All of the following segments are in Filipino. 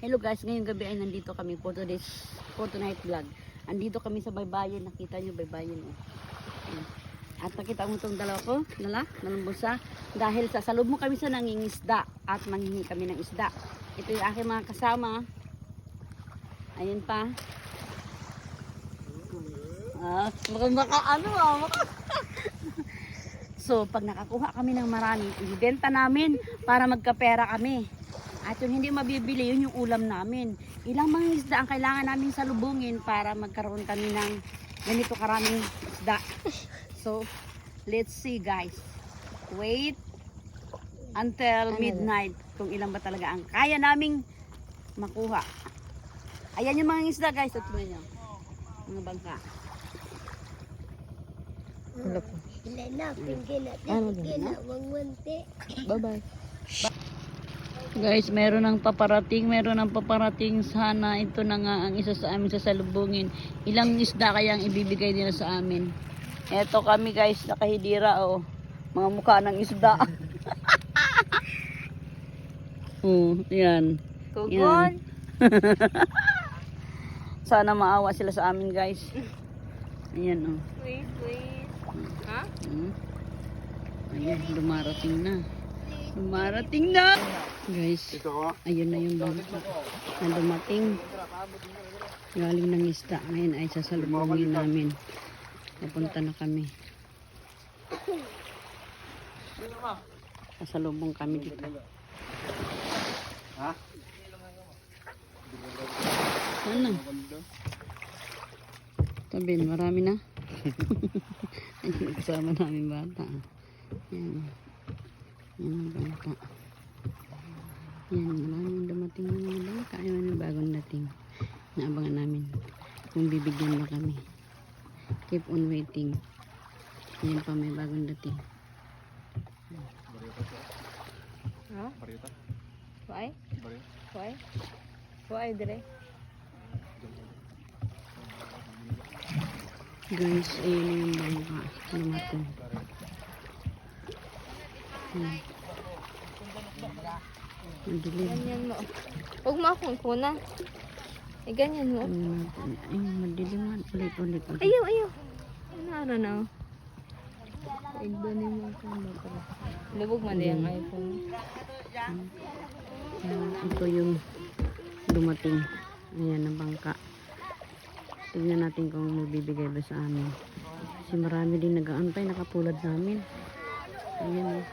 Hello guys, ngayong gabi ay nandito kami for tonight vlog. Andito kami sa baybayin, nakita nyo baybayin oh. At nakita mo itong dalawa ko, nalumbusa. Dahil sa salubong kami sa nangingisda at manghingi kami ng isda. Ito yung aking mga kasama. Ayun pa. So pag nakakuha kami ng marami, ibibenta namin para magkapera kami. At yung hindi mabibili, yun yung ulam namin. Ilang mga isda ang kailangan namin salubungin para magkaroon kami ng ganito karaming isda. So, let's see guys. Wait until midnight kung ilang ba talaga ang kaya naming makuha. Ayan yung mga isda guys. At tingnan nyo. Mga bangka. Bye-bye. Guys, meron ng paparating sana. Ito na nga ang isa sa amin sasalubungin. Ilang isda kaya ang ibibigay nila sa amin. Eto kami guys, nakahidira oh. Mga mukha ng isda. Oh, yan. Kugon. Sana maawa sila sa amin guys. Ayan oh. Please. Ha? Ayan, dumarating na. Dumarating na! Guys, ayun na yung bangka na dumating. Galing ng isda. Ngayon ay sasalubungin namin. Napunta na kami. Sasalubong kami dito. Ha? Ano? Tabin, marami na. Ayun, kasama namin bata. Yan. Yan ang bangka. Yan, maraming dumating na mga bangka. Ayun yung bagong dating. Naabangan namin kung bibigyan ba kami. Keep on waiting. Yan pa, may bagong dating. Ha? Barita? Why? Barita? Why? Why dire? Guys, ayun na yung bangka. Dumating. Madilim. Ganyan mo. Huwag mo akong kuna. Eh, ganyan mo. Ayun, madilim man. Ulit. Ayaw. Ano na? Igbanin mo ako na pala. Lubog man din ang iPhone. Ito yung dumating. Ayan ang bangka. Tignan natin kung magbibigay ba sa amin. Kasi marami din nag-aantay, nakatulad namin. Ayan o.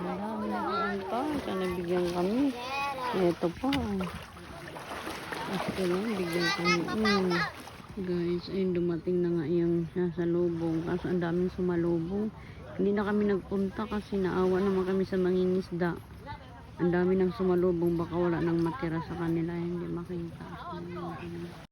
Marami nag-aantay. Kaya nabigyan kami. Ito pa. Ito na, bigyan kami. Guys, ayun dumating na nga yung sasalubong. Kaso ang daming sumalubong. Hindi na kami nagpunta kasi naawa naman kami sa mangingisda. Ang dami ng sumalubong, baka wala nang matira sa kanila, hindi makita.